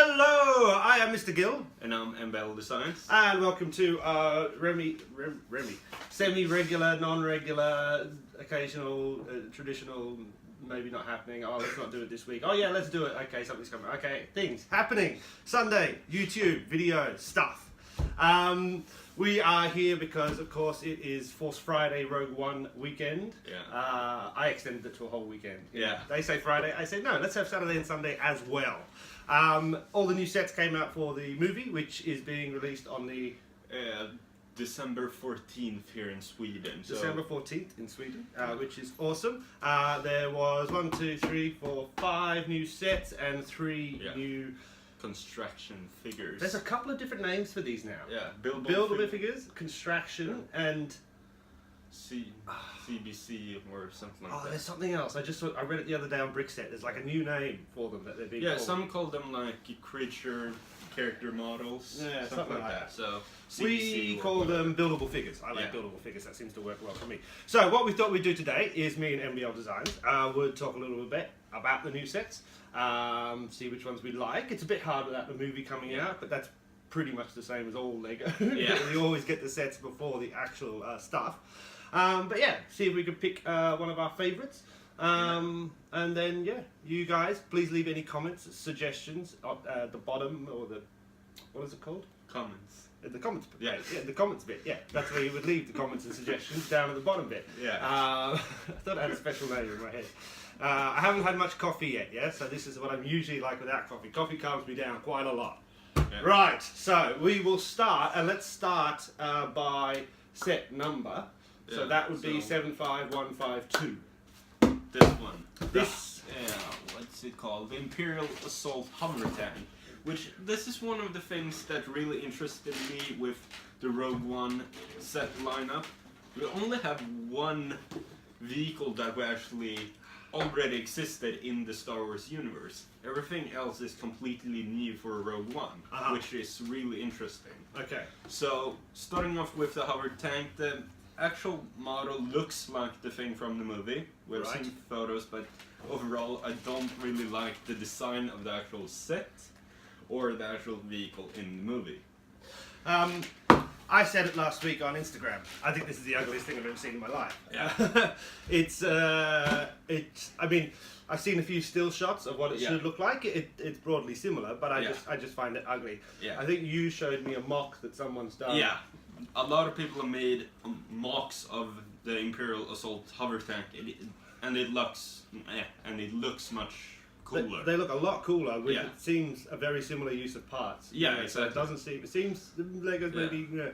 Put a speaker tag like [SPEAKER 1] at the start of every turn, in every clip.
[SPEAKER 1] Hello, I am Mr. Gill.
[SPEAKER 2] And I'm MBL Designs.
[SPEAKER 1] And welcome to Remy, semi-regular, non-regular, occasional, traditional, maybe not happening. Oh, let's not do it this week. Oh yeah, let's do it. Okay, something's coming. Okay, things happening. Sunday, YouTube, video, stuff. We are here because, of course, it is Force Friday Rogue One weekend.
[SPEAKER 2] Yeah.
[SPEAKER 1] I extended it to a whole weekend.
[SPEAKER 2] Yeah.
[SPEAKER 1] They say Friday, I say no, let's have Saturday and Sunday as well. All the new sets came out for the movie, which is being released on the...
[SPEAKER 2] December 14th here in Sweden.
[SPEAKER 1] December 14th in Sweden, which is awesome. There was 5 new sets and 3 new...
[SPEAKER 2] construction figures.
[SPEAKER 1] There's a couple of different names for these now.
[SPEAKER 2] Yeah,
[SPEAKER 1] Buildable Fingers, Construction, and...
[SPEAKER 2] CBC or something like that.
[SPEAKER 1] Oh, there's something else. I read it the other day on Brickset. There's like a new name for them that they're being called.
[SPEAKER 2] Some call them like creature character models.
[SPEAKER 1] Yeah, something like that.
[SPEAKER 2] So
[SPEAKER 1] we call them Buildable Figures. I like Buildable Figures. That seems to work well for me. So what we thought we'd do today is me and MBL Designs would talk a little bit about the new sets, see which ones we like. It's a bit hard without the movie coming out, but that's pretty much the same as all Lego.
[SPEAKER 2] Yeah.
[SPEAKER 1] We always get the sets before the actual stuff. But yeah, see if we could pick one of our favourites. And then, you guys, please leave any comments, suggestions at the bottom, or the, what is it called?
[SPEAKER 2] Comments.
[SPEAKER 1] The comments bit.
[SPEAKER 2] Yeah.
[SPEAKER 1] Yeah, the comments bit. Yeah, that's where you would leave the comments and suggestions down at the bottom bit.
[SPEAKER 2] Yeah.
[SPEAKER 1] I thought I had a special name in my head. I haven't had much coffee yet, yeah? So this is what I'm usually like without coffee. Coffee calms me down quite a lot.
[SPEAKER 2] Yeah.
[SPEAKER 1] Right, so we will start, and let's start by set number. So that would be 75152.
[SPEAKER 2] This one.
[SPEAKER 1] This,
[SPEAKER 2] what's it called? The Imperial Assault hover tank. Which, this is one of the things that really interested me with the Rogue One set lineup. We only have one vehicle that we actually already existed in the Star Wars universe. Everything else is completely new for Rogue One, which is really interesting.
[SPEAKER 1] okay.
[SPEAKER 2] So, starting off with the hover tank, the actual model looks like the thing from the movie. We've seen photos, but overall I don't really like the design of the actual set or the actual vehicle in the movie.
[SPEAKER 1] I said it last week on Instagram. I think this is the ugliest thing I've ever seen in my life.
[SPEAKER 2] Yeah.
[SPEAKER 1] I mean, I've seen a few still shots of what it should look like. It's broadly similar, but I just find it ugly.
[SPEAKER 2] Yeah.
[SPEAKER 1] I think you showed me a mock that someone's done.
[SPEAKER 2] Yeah. A lot of people have made mocks of the Imperial Assault hover tank, and it looks much cooler.
[SPEAKER 1] They look a lot cooler. With it seems a very similar use of parts.
[SPEAKER 2] Yeah,
[SPEAKER 1] So
[SPEAKER 2] exactly.
[SPEAKER 1] it doesn't seem. It seems the Legos maybe. Yeah.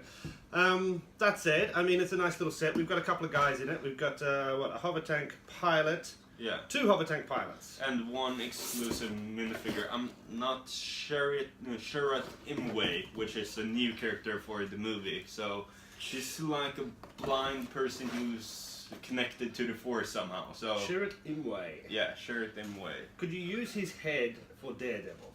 [SPEAKER 1] That said, I mean, it's a nice little set. We've got a couple of guys in it. We've got a hover tank pilot.
[SPEAKER 2] Yeah.
[SPEAKER 1] 2 hover tank pilots.
[SPEAKER 2] And 1 exclusive minifigure. I'm not Sherrod Imwe, which is a new character for the movie. So she's like a blind person who's connected to the Force somehow. So
[SPEAKER 1] Sherrod Imwe.
[SPEAKER 2] Yeah, Sherrod Imwe.
[SPEAKER 1] Could you use his head for Daredevil?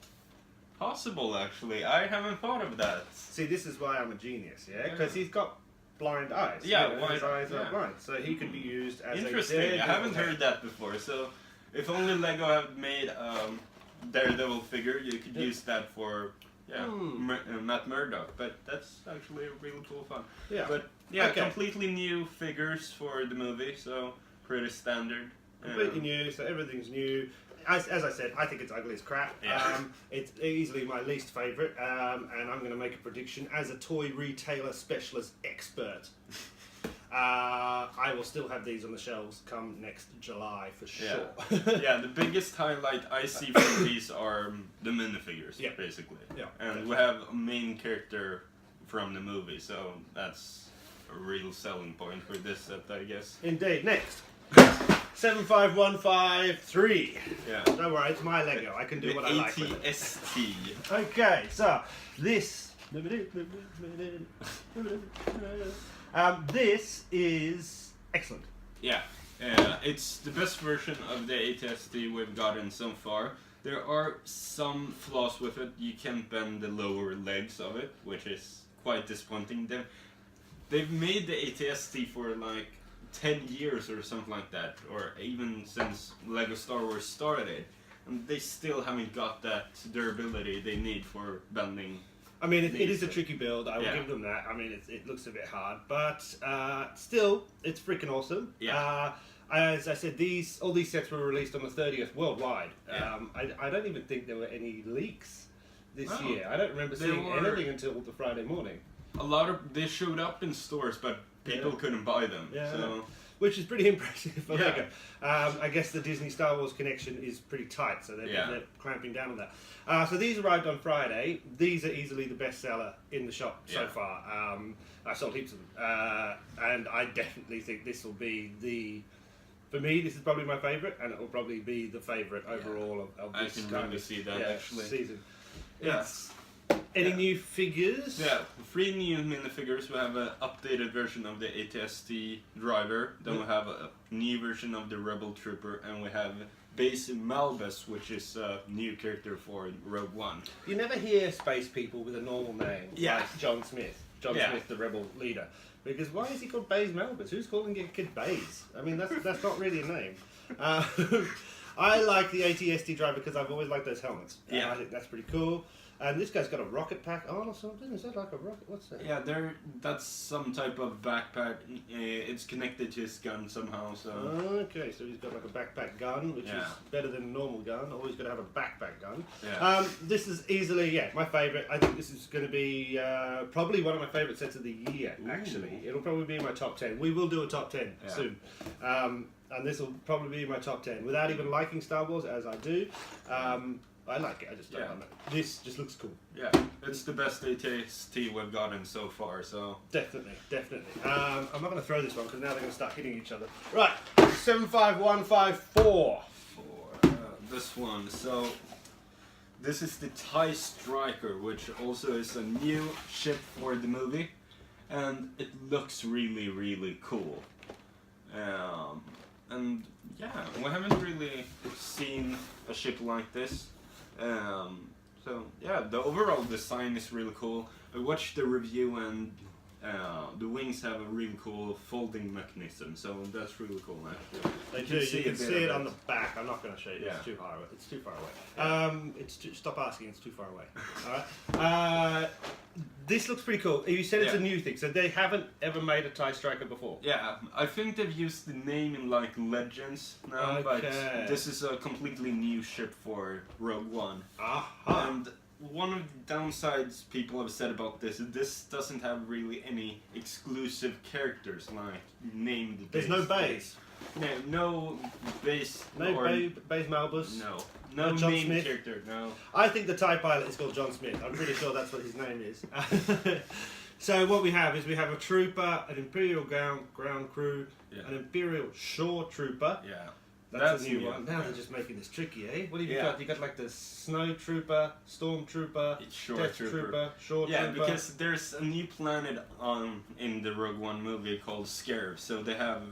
[SPEAKER 2] Possible, actually. I haven't thought of that.
[SPEAKER 1] See, this is why I'm a genius, yeah? Because he's got blind eyes.
[SPEAKER 2] Yeah,
[SPEAKER 1] you know, his eyes are blind. So he could be used as
[SPEAKER 2] interesting.
[SPEAKER 1] a Daredevil.
[SPEAKER 2] I haven't heard that before. So if only Lego had made Daredevil figure, you could use that for Matt Murdock. But that's actually a really cool fun.
[SPEAKER 1] Yeah.
[SPEAKER 2] But completely new figures for the movie, so pretty standard.
[SPEAKER 1] Completely new, so everything's new. As I said, I think it's ugly as crap.
[SPEAKER 2] Yeah.
[SPEAKER 1] It's easily my least favourite, and I'm going to make a prediction. As a toy retailer specialist expert, I will still have these on the shelves come next July for sure.
[SPEAKER 2] Yeah, the biggest highlight I see from these are the minifigures, basically.
[SPEAKER 1] Yeah,
[SPEAKER 2] and we have a main character from the movie, so that's a real selling point for this set, I guess.
[SPEAKER 1] Indeed. Next. 75153.
[SPEAKER 2] Yeah.
[SPEAKER 1] Don't worry, it's my Lego. I can do what I like with it.
[SPEAKER 2] ATST.
[SPEAKER 1] Okay, so this this is excellent.
[SPEAKER 2] Yeah. It's the best version of the ATST we've gotten so far. There are some flaws with it. You can't bend the lower legs of it, which is quite disappointing. They've made the ATST for like 10 years or something like that, or even since Lego Star Wars started, and they still haven't got that durability they need for bending.
[SPEAKER 1] I mean, it is a tricky build. I will give them that. I mean, it looks a bit hard, but still, it's freaking awesome.
[SPEAKER 2] Yeah.
[SPEAKER 1] As I said, all these sets were released on the 30th worldwide.
[SPEAKER 2] Yeah.
[SPEAKER 1] I don't even think there were any leaks this year. I don't remember seeing anything until the Friday morning. They showed up in stores, but people couldn't buy them. Yeah. So. Which is pretty impressive for Lego. I guess the Disney Star Wars connection is pretty tight, so they're clamping down on that. So these arrived on Friday. These are easily the best seller in the shop so far. I sold heaps of them. And I definitely think this will be for me, this is probably my favourite, and it will probably be the favourite overall of this kind of season. Yeah. Any new figures?
[SPEAKER 2] Yeah, 3 new minifigures. We have an updated version of the ATST driver. Then we have a new version of the Rebel Trooper, and we have base Malbus, which is a new character for Rogue One.
[SPEAKER 1] You never hear space people with a normal name, like John Smith. John Smith, the Rebel leader. Because why is he called Baze Malbus? Who's calling a kid Baze? I mean, that's not really a name. I like the ATST driver because I've always liked those helmets. I think that's pretty cool. And this guy's got a rocket pack on or something. Is that like a rocket? What's that?
[SPEAKER 2] Yeah, that's some type of backpack. It's connected to his gun somehow. So.
[SPEAKER 1] Okay, so he's got like a backpack gun, which is better than a normal gun. Always got to have a backpack gun.
[SPEAKER 2] Yeah.
[SPEAKER 1] This is easily, my favourite. I think this is going to be probably one of my favourite sets of the year, actually. It'll probably be in my top 10. We will do a top 10 soon. And this will probably be my top 10. Without even liking Star Wars, as I do. I like it, I just don't like it. This just looks cool.
[SPEAKER 2] Yeah, it's the best ATST we've gotten so far, so...
[SPEAKER 1] Definitely. I'm not going to throw this one, because now they're going to start hitting each other. Right, 75154.
[SPEAKER 2] This one, so... This is the TIE Striker, which also is a new ship for the movie. And it looks really, really cool. And yeah, we haven't really seen a ship like this. So yeah, the overall design is really cool. I watched the review and the wings have a really cool folding mechanism, so that's really cool actually.
[SPEAKER 1] They do. You can see it on the back. I'm not going to show you. It's too high. It's too far away. Stop asking. It's too far away. All right. This looks pretty cool. You said it's a new thing, so they haven't ever made a TIE Striker before.
[SPEAKER 2] Yeah, I think they've used the name in like Legends now, but this is a completely new ship for Rogue One. And one of the downsides people have said about this is this doesn't have really any exclusive characters like named.
[SPEAKER 1] There's no base.
[SPEAKER 2] No base.
[SPEAKER 1] No base Malbus.
[SPEAKER 2] No
[SPEAKER 1] John
[SPEAKER 2] named
[SPEAKER 1] Smith.
[SPEAKER 2] character. No.
[SPEAKER 1] I think the TIE pilot is called John Smith. I'm pretty sure that's what his name is. So what we have is a trooper, an Imperial ground crew, an Imperial shore trooper.
[SPEAKER 2] Yeah.
[SPEAKER 1] That's a new one. Now they're just making this tricky, eh? What have you got? You got like the Snow Trooper, Storm Trooper, Death Trooper, Shore Trooper.
[SPEAKER 2] Yeah, because there's a new planet in the Rogue One movie called Scarab, so they have...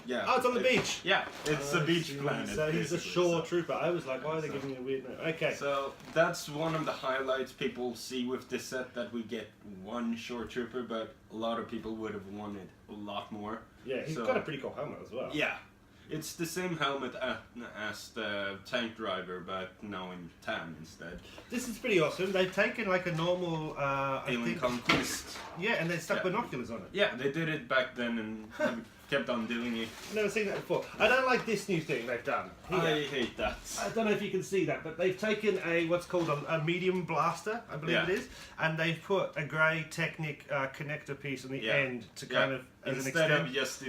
[SPEAKER 2] Yeah.
[SPEAKER 1] Oh, it's on the beach.
[SPEAKER 2] Yeah, it's a beach planet.
[SPEAKER 1] So he's a shore trooper. I was like, why are they giving me a weird name? Okay.
[SPEAKER 2] So that's one of the highlights people see with this set, that we get one shore trooper, but a lot of people would have wanted a lot more.
[SPEAKER 1] Yeah, he's got a pretty cool helmet as well.
[SPEAKER 2] Yeah. It's the same helmet as the tank driver, but now in tan instead.
[SPEAKER 1] This is pretty awesome. They've taken like a normal...
[SPEAKER 2] Alien Conquest.
[SPEAKER 1] Yeah, and they stuck binoculars on it.
[SPEAKER 2] Yeah, they did it back then and kept on doing it.
[SPEAKER 1] I've never seen that before. I don't like this new thing they've done.
[SPEAKER 2] I hate that.
[SPEAKER 1] I don't know if you can see that, but they've taken what's called a medium blaster, I believe it is, and they've put a grey Technic connector piece on the end to kind of...
[SPEAKER 2] Instead of just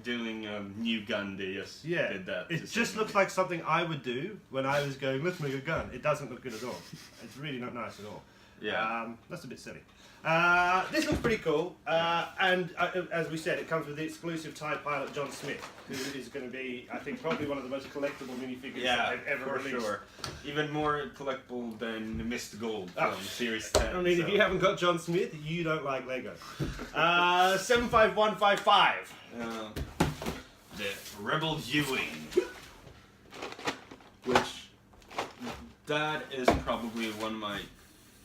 [SPEAKER 2] doing a new gun, they just did that.
[SPEAKER 1] It just looks like something I would do when I was going, let's make a gun. It doesn't look good at all. It's really not nice at all.
[SPEAKER 2] Yeah.
[SPEAKER 1] That's a bit silly. This looks pretty cool, and as we said, it comes with the exclusive TIE pilot John Smith, who is going to be, I think, probably one of the most collectible minifigures that they've ever released.
[SPEAKER 2] Sure. Even more collectible than Mist Gold from Series 10.
[SPEAKER 1] I mean, if you haven't got John Smith, you don't like Lego. 75155.
[SPEAKER 2] The Rebel Ewing, which that is probably one of my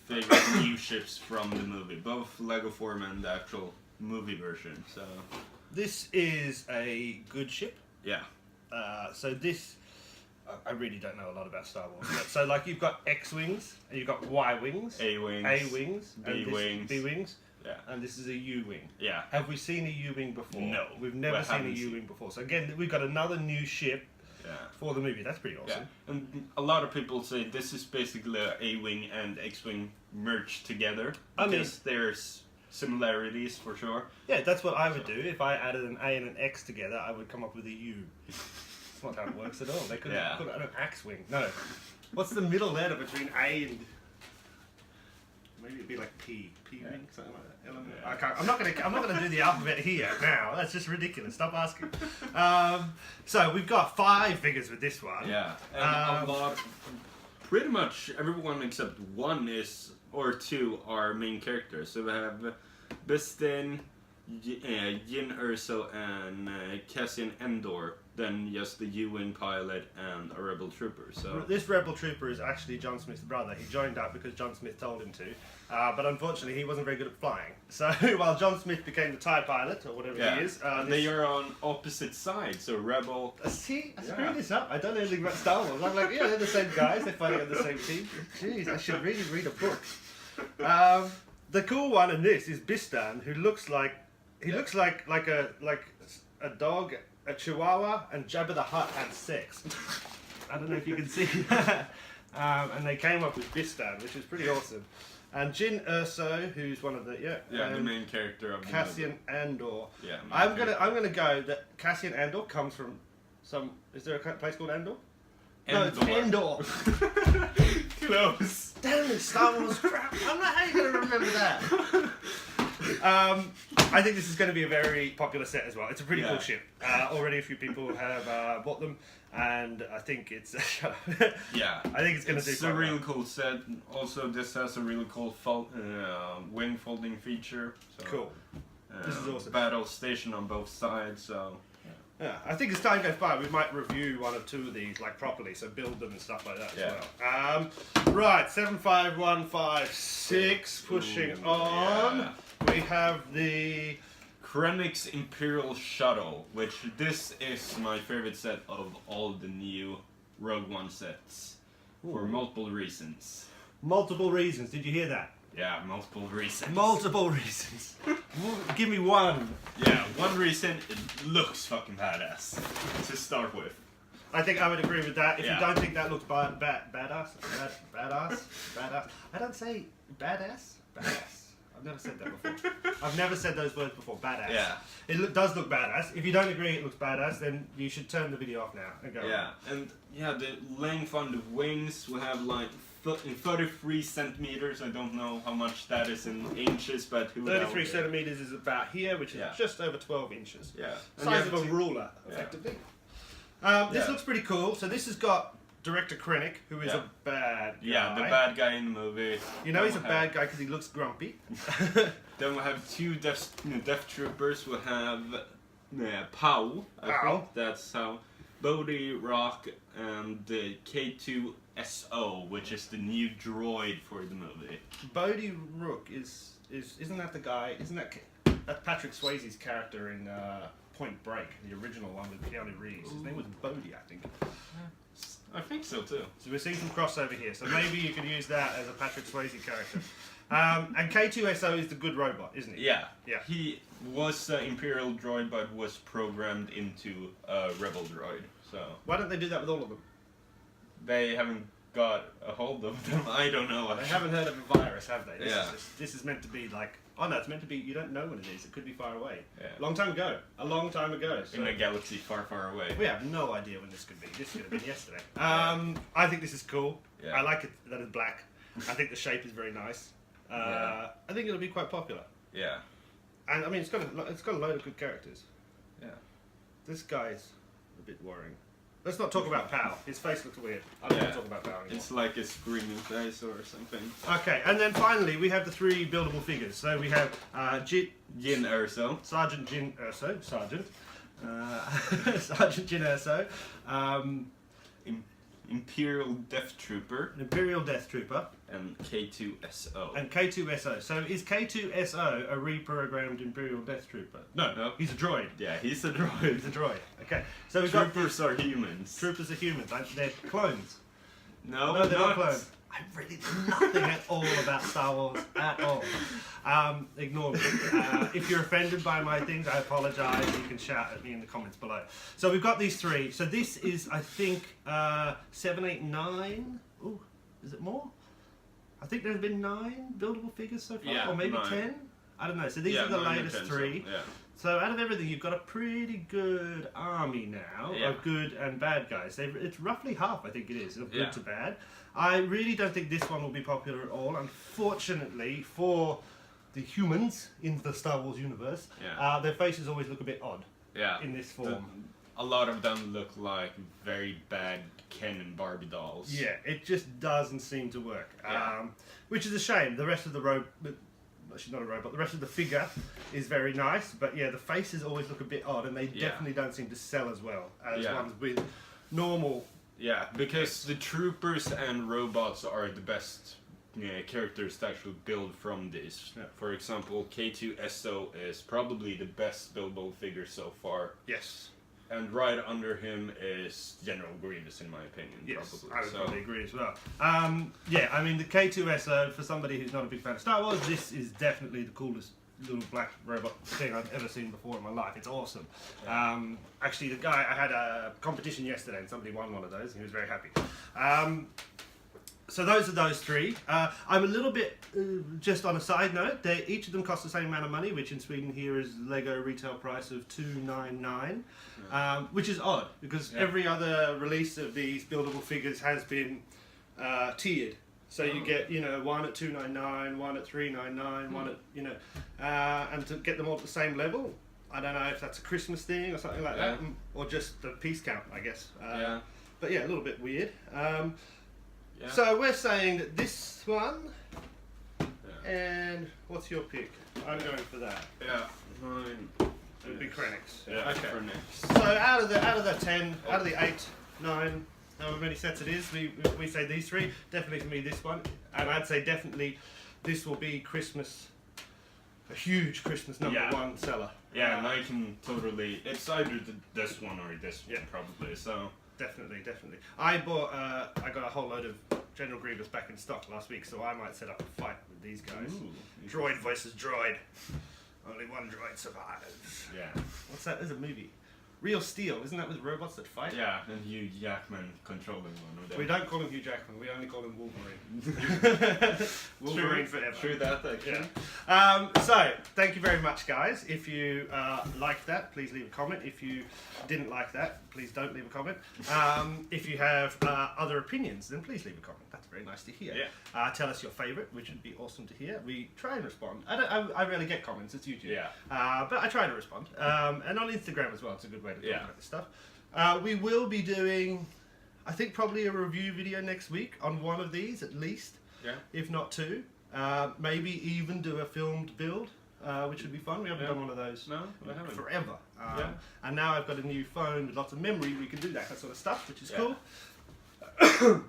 [SPEAKER 2] favorite new ships from the movie, both Lego form and the actual movie version. So
[SPEAKER 1] this is a good ship.
[SPEAKER 2] Yeah.
[SPEAKER 1] So this I really don't know a lot about Star Wars. So like you've got X-wings and you've got Y-wings,
[SPEAKER 2] A-wings,
[SPEAKER 1] A-wings,
[SPEAKER 2] B-wings.
[SPEAKER 1] B-wings,
[SPEAKER 2] Yeah.
[SPEAKER 1] and this is a U-wing.
[SPEAKER 2] Yeah.
[SPEAKER 1] Have we seen a U-wing before?
[SPEAKER 2] No,
[SPEAKER 1] We've never
[SPEAKER 2] we
[SPEAKER 1] seen a
[SPEAKER 2] haven't
[SPEAKER 1] U-wing before. So again, we've got another new ship
[SPEAKER 2] Yeah.
[SPEAKER 1] for the movie. That's pretty awesome.
[SPEAKER 2] Yeah. And a lot of people say this is basically a A-wing and X-wing merged together.
[SPEAKER 1] I mean-
[SPEAKER 2] Because there's similarities for sure.
[SPEAKER 1] Yeah, that's what I would do. If I added an A and an X together, I would come up with a U. That's not how it works at all. They could have put an X-wing. No. What's the middle letter between A and... Maybe it'd be like P. P-wing? Something like that. Element.
[SPEAKER 2] Yeah.
[SPEAKER 1] I can't, I'm not gonna do the alphabet here now. That's just ridiculous. Stop asking. So we've got 5 figures with this one.
[SPEAKER 2] Yeah. And a lot, pretty much everyone except one is, or 2 are main characters. So we have Bistin, Jin Erso, and Cassian Endor. Then just the U-wing pilot and a rebel trooper. So
[SPEAKER 1] This rebel trooper is actually John Smith's brother. He joined up because John Smith told him to. But unfortunately, he wasn't very good at flying. So while John Smith became the TIE pilot, or whatever he is...
[SPEAKER 2] they are on opposite sides, so rebel...
[SPEAKER 1] See, I screwed this up. I don't know anything about Star Wars. I'm like, yeah, they're the same guys. They're fighting on the same team. Jeez, I should really read a book. The cool one in this is Bistan, who looks like... He looks like a dog, a chihuahua, and Jabba the Hutt had sex. I don't know if you can see that. And they came up with Bistan, which is pretty awesome. And Jin Erso, who's one of the
[SPEAKER 2] the main character of the
[SPEAKER 1] Cassian Andor.
[SPEAKER 2] Yeah,
[SPEAKER 1] I'm gonna go that Cassian Andor comes from some. Is there a place called Andor? No, it's Endor.
[SPEAKER 2] Close.
[SPEAKER 1] Damn it, Star Wars crap! I'm not how you gonna remember that. I think this is going to be a very popular set as well. It's a pretty cool ship. Already a few people have bought them, and I think it's
[SPEAKER 2] Yeah,
[SPEAKER 1] I think it's going to do.
[SPEAKER 2] It's a really cool set. Also, this has a really cool wing folding feature. So,
[SPEAKER 1] Cool. This is awesome.
[SPEAKER 2] Battle station on both sides. So
[SPEAKER 1] Yeah, I think as time goes by, we might review 1 or 2 of these like properly, so build them and stuff like that as well. Right, 75156, pushing on.
[SPEAKER 2] Yeah.
[SPEAKER 1] We have the
[SPEAKER 2] Krennic's Imperial Shuttle, which this is my favorite set of all the new Rogue One sets for multiple reasons.
[SPEAKER 1] multiple reasons. Did you hear that?
[SPEAKER 2] Yeah, multiple reasons.
[SPEAKER 1] Multiple reasons. Give me one.
[SPEAKER 2] Yeah, one reason, it looks fucking badass to start with.
[SPEAKER 1] I think I would agree with that. If
[SPEAKER 2] Yeah.
[SPEAKER 1] you don't think that looks badass. I don't say badass. Badass. I've never said that before. I've never said those words before. Badass.
[SPEAKER 2] Yeah.
[SPEAKER 1] It does look badass. If you don't agree it looks badass, then you should turn the video off now and go.
[SPEAKER 2] Yeah, and the length on the wings, we have like 33 centimeters. I don't know how much that is in inches, but who
[SPEAKER 1] 33
[SPEAKER 2] knows?
[SPEAKER 1] centimeters is about here, which is just over 12 inches.
[SPEAKER 2] Yeah. And
[SPEAKER 1] Size
[SPEAKER 2] you
[SPEAKER 1] of
[SPEAKER 2] have
[SPEAKER 1] a ruler, effectively. This
[SPEAKER 2] Yeah.
[SPEAKER 1] looks pretty cool. So this has got Director Krennic, who is a bad guy.
[SPEAKER 2] Yeah, the bad guy in the movie.
[SPEAKER 1] You know he's a bad guy because he looks grumpy.
[SPEAKER 2] Then we have 2 Death Troopers. We have Pow. I think that's how. Bodhi Rock and the K2SO, which is the new droid for the movie.
[SPEAKER 1] Bodhi Rook isn't that the guy? Isn't that Patrick Swayze's character in Point Break, the original one with Keanu Reeves? His name was Bodhi, I think.
[SPEAKER 2] I think so too.
[SPEAKER 1] So we're seeing some crossover here. So maybe you could use that as a Patrick Swayze character. And K2SO is the good robot, isn't he?
[SPEAKER 2] Yeah.
[SPEAKER 1] Yeah.
[SPEAKER 2] He was an Imperial droid, but was programmed into a Rebel droid. So
[SPEAKER 1] Why don't they do that with all of them?
[SPEAKER 2] they haven't got a hold of them. I don't know.
[SPEAKER 1] They haven't heard of a virus, have they? This is meant to be like. Oh no, it's meant to be. You don't know when it is. It could be far away.
[SPEAKER 2] Yeah.
[SPEAKER 1] Long time ago. A long time ago. So
[SPEAKER 2] In a galaxy far, far away.
[SPEAKER 1] we have no idea when this could be. This could have been yesterday. I think this is cool.
[SPEAKER 2] Yeah.
[SPEAKER 1] I like it that it's black. I think the shape is very nice. I think it'll be quite popular.
[SPEAKER 2] Yeah.
[SPEAKER 1] And I mean, it's got a load of good characters.
[SPEAKER 2] Yeah.
[SPEAKER 1] This guy's a bit worrying. Let's not talk about Pal. His face looks weird. I don't want to talk about Pal anymore.
[SPEAKER 2] It's like a screaming face or something.
[SPEAKER 1] Okay, and then finally we have the 3 buildable figures. So we have
[SPEAKER 2] Jin Erso.
[SPEAKER 1] Sergeant Jin Erso. Sergeant Jin Erso.
[SPEAKER 2] Imperial Death Trooper,
[SPEAKER 1] An Imperial Death Trooper.
[SPEAKER 2] and K2SO.
[SPEAKER 1] And K2SO. So is K2SO a reprogrammed Imperial Death Trooper? No,
[SPEAKER 2] No.
[SPEAKER 1] he's a droid.
[SPEAKER 2] Yeah, he's a
[SPEAKER 1] He's
[SPEAKER 2] droid.
[SPEAKER 1] a droid. Okay. So we've got
[SPEAKER 2] Troopers are humans.
[SPEAKER 1] troopers are humans. They're clones.
[SPEAKER 2] No,
[SPEAKER 1] No, they're not
[SPEAKER 2] not.
[SPEAKER 1] clones. I really know nothing at all about Star Wars at all. Ignore me. If you're offended by my things, I apologise. You can shout at me in the comments below. So we've got these three. So this is, I think, 7, 8, 9. Ooh, is it more? I think there's been 9 buildable figures so far,
[SPEAKER 2] Yeah,
[SPEAKER 1] or maybe
[SPEAKER 2] 9.
[SPEAKER 1] 10. I don't know. So these
[SPEAKER 2] Yeah,
[SPEAKER 1] are the
[SPEAKER 2] 9 or
[SPEAKER 1] latest
[SPEAKER 2] 10,
[SPEAKER 1] three.
[SPEAKER 2] So, yeah.
[SPEAKER 1] So out of everything, you've got a pretty good army now
[SPEAKER 2] Yeah.
[SPEAKER 1] of good and bad guys. It's roughly half, I think it is, of good
[SPEAKER 2] Yeah.
[SPEAKER 1] to bad. I really don't think this one will be popular at all. Unfortunately for the humans in the Star Wars universe,
[SPEAKER 2] Yeah.
[SPEAKER 1] their faces always look a bit odd
[SPEAKER 2] Yeah.
[SPEAKER 1] in this form.
[SPEAKER 2] A lot of them look like very bad Ken and Barbie dolls.
[SPEAKER 1] Yeah, it just doesn't seem to work,
[SPEAKER 2] Yeah.
[SPEAKER 1] which is a shame. The rest of the she's not a robot. The rest of the figure is very nice, but yeah, the faces always look a bit odd, and they
[SPEAKER 2] Yeah.
[SPEAKER 1] definitely don't seem to sell as well as
[SPEAKER 2] Yeah.
[SPEAKER 1] ones with normal.
[SPEAKER 2] Yeah, because the troopers and robots are the best characters to actually build from this.
[SPEAKER 1] Yeah.
[SPEAKER 2] For example, K2SO is probably the best buildable figure so far.
[SPEAKER 1] Yes.
[SPEAKER 2] And right under him is General Grievous, in my opinion.
[SPEAKER 1] Yes,
[SPEAKER 2] probably.
[SPEAKER 1] I would
[SPEAKER 2] So,
[SPEAKER 1] probably agree as well. Yeah, I mean, the K2SO, for somebody who's not a big fan of Star Wars, this is definitely the coolest little black robot thing I've ever seen before in my life. It's awesome. Actually, the guy, I had a competition yesterday and somebody won one of those and he was very happy. So those are those three. I'm a little bit, just on a side note, each of them cost the same amount of money, which in Sweden here is Lego retail price of $299, which is odd because every other release of these buildable figures has been tiered. So you get, one at $299, one at $399, one at, and to get them all at the same level, I don't know if that's a Christmas thing or something like that, or just the piece count, I guess. But yeah, a little bit weird.
[SPEAKER 2] yeah.
[SPEAKER 1] So we're saying that this one, and what's your pick? I'm going for that.
[SPEAKER 2] Yeah, mine.
[SPEAKER 1] It would be Krennic's.
[SPEAKER 2] Yeah,
[SPEAKER 1] Okay.
[SPEAKER 2] for next.
[SPEAKER 1] So out of the 10, out of the 8, 9, however many sets it is, we say these three. Definitely for me this one, and I'd say definitely this will be Christmas, a huge Christmas number one seller.
[SPEAKER 2] Yeah, and I can totally. It's either this one or this one,
[SPEAKER 1] Yeah.
[SPEAKER 2] probably. So.
[SPEAKER 1] Definitely. I bought, I got a whole load of General Grievous back in stock last week, so I might set up a fight with these guys.
[SPEAKER 2] Ooh.
[SPEAKER 1] Droid versus droid. Only one droid survives.
[SPEAKER 2] Yeah.
[SPEAKER 1] What's that? There's a movie. Real Steel, isn't that with robots that fight?
[SPEAKER 2] Yeah, and Hugh Jackman controlling one of them.
[SPEAKER 1] We don't call him Hugh Jackman, we only call him Wolverine. Wolverine forever.
[SPEAKER 2] True that, actually.
[SPEAKER 1] Yeah. So, thank you very much, guys. If you liked that, please leave a comment. If you didn't like that, please don't leave a comment. If you have other opinions, then please leave a comment. That's very nice to hear.
[SPEAKER 2] Yeah.
[SPEAKER 1] Tell us your favourite, which would be awesome to hear. We try and respond. I rarely get comments, it's YouTube.
[SPEAKER 2] Yeah.
[SPEAKER 1] But I try to respond. And on Instagram as well, it's a good way to talk
[SPEAKER 2] Yeah.
[SPEAKER 1] about this stuff. We will be doing, I think, probably a review video next week on one of these at least,
[SPEAKER 2] Yeah.
[SPEAKER 1] if not two. Maybe even do a filmed build, which would be fun. We haven't done one of those
[SPEAKER 2] No, I haven't.
[SPEAKER 1] forever.
[SPEAKER 2] Yeah.
[SPEAKER 1] And now I've got a new phone with lots of memory. We can do that sort of stuff, which is
[SPEAKER 2] Yeah.
[SPEAKER 1] cool.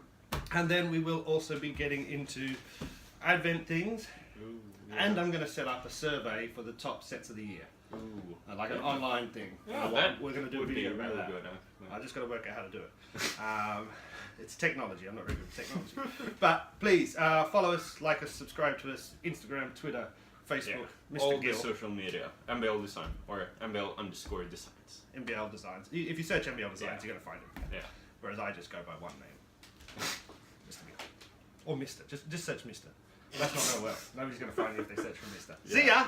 [SPEAKER 1] And then we will also be getting into Advent things.
[SPEAKER 2] Ooh,
[SPEAKER 1] And I'm going to set up a survey for the top sets of the year.
[SPEAKER 2] Ooh.
[SPEAKER 1] Like an online thing.
[SPEAKER 2] Yeah,
[SPEAKER 1] And
[SPEAKER 2] that
[SPEAKER 1] we're going to do a
[SPEAKER 2] would be
[SPEAKER 1] video about
[SPEAKER 2] really
[SPEAKER 1] that.
[SPEAKER 2] good.
[SPEAKER 1] I just got to work out how to do it. It's technology. I'm not very good with technology. But please follow us, like us, subscribe to us. Instagram, Twitter, Facebook. Mr.
[SPEAKER 2] All
[SPEAKER 1] Gill.
[SPEAKER 2] the social media. MBL Design or MBL_Designs.
[SPEAKER 1] MBL Designs. If you search MBL Designs,
[SPEAKER 2] Yeah.
[SPEAKER 1] you're going to find it.
[SPEAKER 2] Yeah.
[SPEAKER 1] Whereas I just go by one name. Mr. Gill. Or Mr. Just search Mr. That's not going to work. Nobody's going to find you if they search for Mr. See ya!